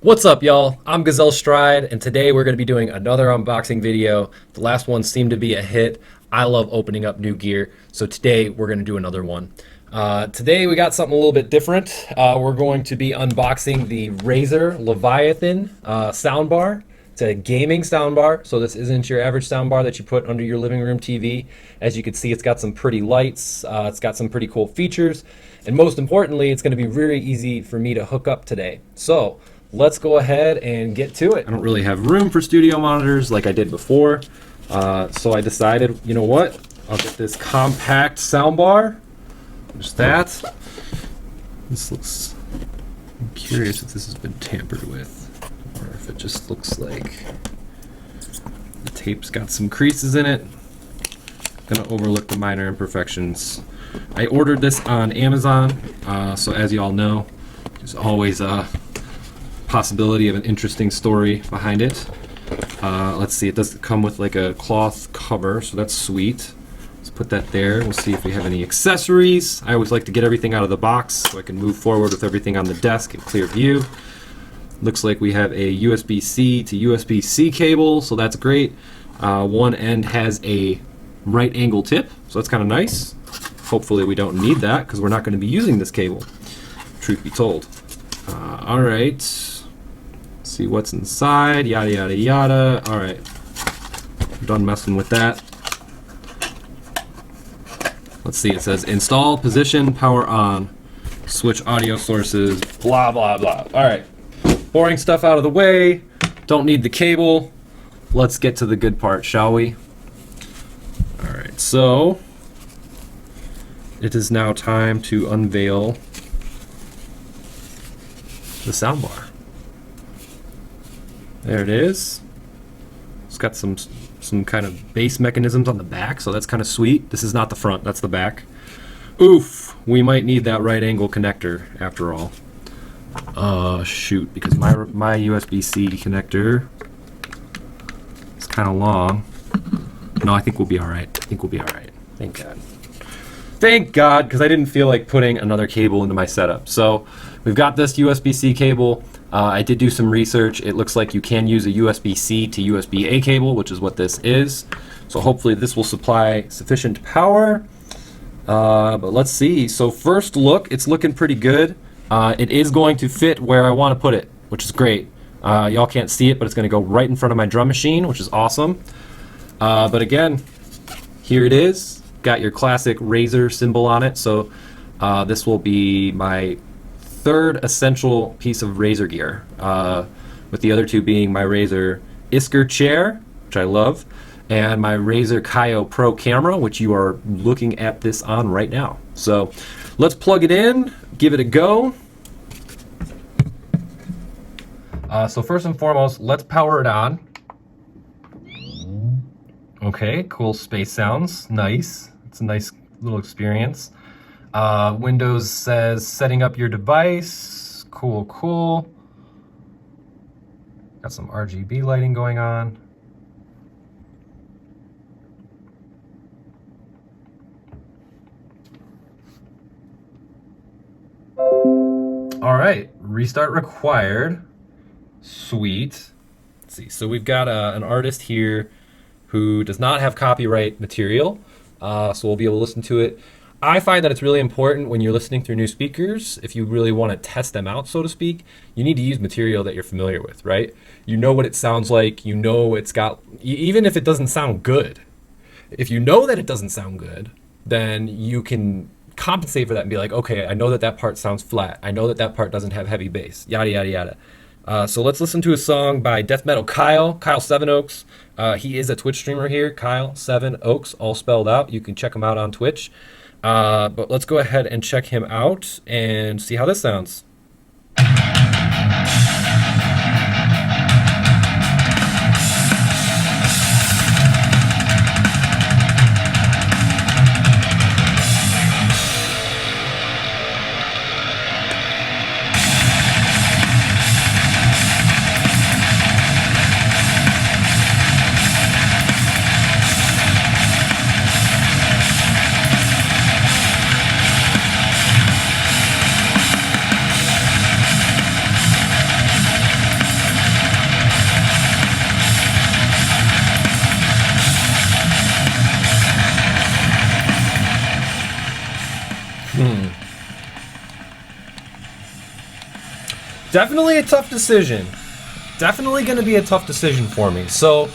What's up, y'all? I'm GuzelStride, and today we're going to be doing another unboxing video. The last one seemed to be a hit. I love opening up new gear, so today we're going to do another one. Today we got something a little bit different. We're going to be unboxing the Razer Leviathan soundbar. It's a gaming soundbar, so this isn't your average soundbar that you put under your living room TV. As you can see, it's got some pretty lights, it's got some pretty cool features, and most importantly, it's going to be really easy for me to hook up today. So let's go ahead and get to it. I don't really have room for studio monitors like I did before, so I decided, you know what, I'll get this compact soundbar. There's that. This looks, I'm curious if this has been tampered with, or if it just looks like the tape's got some creases in it. Gonna overlook the minor imperfections. I ordered this on Amazon, so as you all know, there's always a possibility of an interesting story behind it. Let's see, it does come with like a cloth cover, so that's sweet. Let's put that there. We'll see if we have any accessories. I always like to get everything out of the box so I can move forward with everything on the desk in clear view. Looks like we have a USB-C to USB-C cable, so that's great. One end has a right angle tip, so that's kind of nice. Hopefully we don't need that because we're not going to be using this cable, truth be told. All right. See what's inside, yada yada yada. All right, I'm done messing with that. Let's see, it says install, position, power on, switch audio sources, blah blah blah. All right, boring stuff out of the way, don't need the cable. Let's get to the good part, shall we? All right, so it is now time to unveil the soundbar. There it is. It's got some kind of base mechanisms on the back, so that's kind of sweet. This is not the front, that's the back. Oof, we might need that right angle connector after all. Shoot, because my USB-C connector is kind of long. No, I think we'll be all right. I think we'll be all right. Thank God. Thank God, because I didn't feel like putting another cable into my setup. So we've got this USB-C cable. I did do some research. It looks like you can use a USB-C to USB-A cable, which is what this is. So hopefully this will supply sufficient power. But let's see. So first look, it's looking pretty good. It is going to fit where I want to put it, which is great. Y'all can't see it, but it's going to go right in front of my drum machine, which is awesome. But again, here it is. Got your classic Razer symbol on it. So this will be my third essential piece of Razer gear, with the other two being my Razer Isker chair, which I love, and my Razer Kaio Pro camera, which you are looking at this on right now. So let's plug it in, give it a go. So first and foremost, let's power it on. Okay, cool space sounds, nice. It's a nice little experience. Windows says setting up your device. Cool, cool. Got some RGB lighting going on. All right, restart required. Sweet. Let's see, so we've got an artist here who does not have copyright material, so we'll be able to listen to it. I find that it's really important when you're listening through new speakers, if you really want to test them out, so to speak, you need to use material that you're familiar with, right? You know what it sounds like, you know it's got, even if it doesn't sound good, if you know that it doesn't sound good, then you can compensate for that and be like, okay, I know that that part sounds flat, I know that that part doesn't have heavy bass, yada yada yada. So let's listen to a song by Death Metal Kyle 7 Oaks. He is a Twitch streamer here, Kyle 7 Oaks, all spelled out. You can check him out on Twitch. But let's go ahead and check him out and see how this sounds. definitely a tough decision. Definitely going to be a tough decision for me. So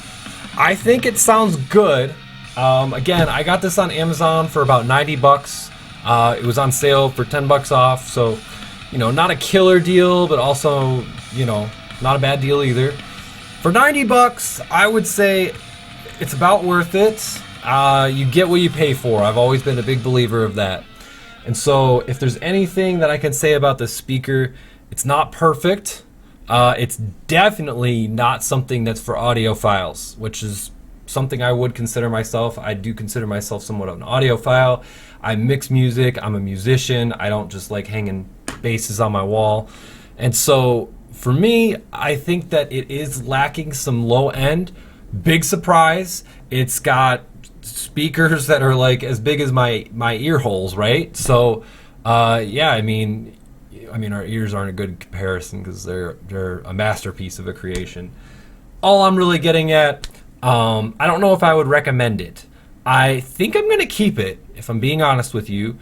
I think it sounds good. Again, I got this on Amazon for about 90 bucks. It was on sale for 10 bucks off. So, you know, not a killer deal, but also, you know, not a bad deal either. For 90 bucks, I would say it's about worth it. You get what you pay for. I've always been a big believer of that. And so if there's anything that I can say about this speaker, it's not perfect. It's definitely not something that's for audiophiles, which is something I would consider myself. I do consider myself somewhat of an audiophile. I mix music. I'm a musician. I don't just like hanging basses on my wall. And so for me, I think that it is lacking some low end. Big surprise. It's got speakers that are like as big as my ear holes, right? So yeah, I mean our ears aren't a good comparison because they're a masterpiece of a creation. All I'm really getting at, I don't know if I would recommend it. I think I'm gonna keep it, if I'm being honest with you,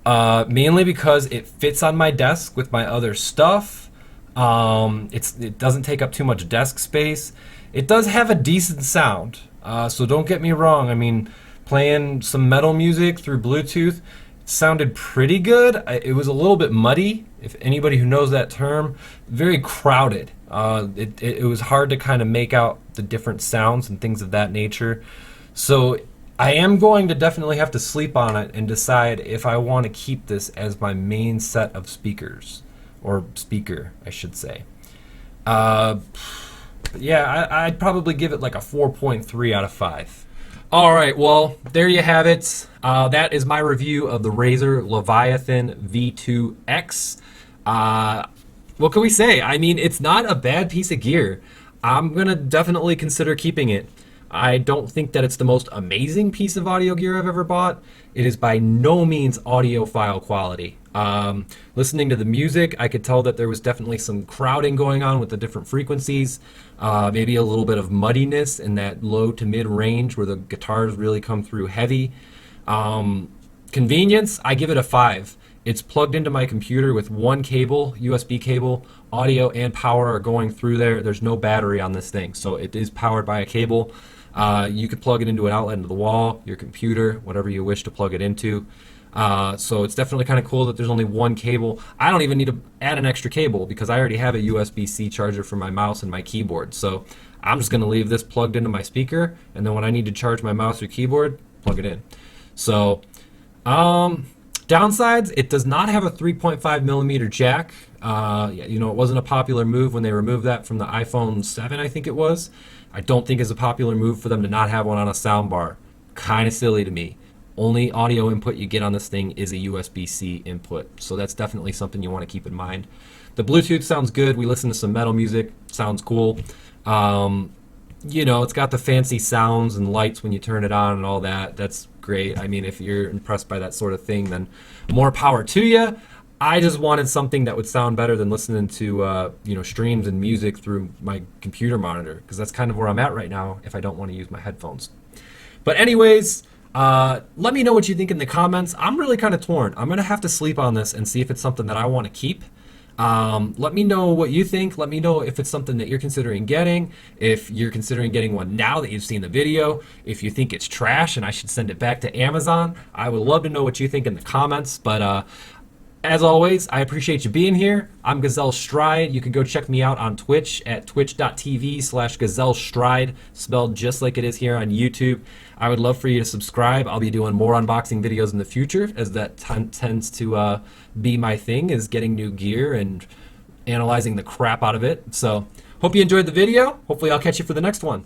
mainly because it fits on my desk with my other stuff. It doesn't take up too much desk space. It does have a decent sound, so don't get me wrong. I mean, playing some metal music through Bluetooth sounded pretty good. It was a little bit muddy, if anybody who knows that term. Very crowded. It was hard to kind of make out the different sounds and things of that nature. So I am going to definitely have to sleep on it and decide if I want to keep this as my main set of speakers, or speaker, I should say. Yeah, I'd probably give it like a 4.3 out of 5. All right, well, there you have it. That is my review of the Razer Leviathan V2 X. What can we say? I mean, it's not a bad piece of gear. I'm going to definitely consider keeping it. I don't think that it's the most amazing piece of audio gear I've ever bought. It is by no means audiophile quality. Listening to the music, I could tell that there was definitely some crowding going on with the different frequencies. Maybe a little bit of muddiness in that low to mid range where the guitars really come through heavy. Convenience, I give it a 5. It's plugged into my computer with one cable, USB cable. Audio and power are going through there. There's no battery on this thing, so it is powered by a cable. You could plug it into an outlet into the wall, your computer, whatever you wish to plug it into. So it's definitely kind of cool that there's only one cable. I don't even need to add an extra cable because I already have a USB-C charger for my mouse and my keyboard. So I'm just going to leave this plugged into my speaker, and then when I need to charge my mouse or keyboard, plug it in. So downsides, it does not have a 3.5 millimeter jack. You know, it wasn't a popular move when they removed that from the iPhone 7, I think it was. I don't think it's a popular move for them to not have one on a soundbar. Kind of silly to me. Only audio input you get on this thing is a USB-C input, so that's definitely something you want to keep in mind. The Bluetooth sounds good. We listen to some metal music. Sounds cool. You know, it's got the fancy sounds and lights when you turn it on and all that. That's great. I mean, if you're impressed by that sort of thing, then more power to you. I just wanted something that would sound better than listening to you know, streams and music through my computer monitor, because that's kind of where I'm at right now if I don't want to use my headphones. But anyways, let me know what you think in the comments. I'm really kind of torn. I'm going to have to sleep on this and see if it's something that I want to keep. Let me know what you think. Let me know if it's something that you're considering getting, if you're considering getting one now that you've seen the video, if you think it's trash and I should send it back to Amazon. I would love to know what you think in the comments, but as always, I appreciate you being here. I'm GuzelStride. You can go check me out on Twitch at twitch.tv/GuzelStride, spelled just like it is here on YouTube. I would love for you to subscribe. I'll be doing more unboxing videos in the future, as that tends to be my thing, is getting new gear and analyzing the crap out of it. So hope you enjoyed the video. Hopefully I'll catch you for the next one.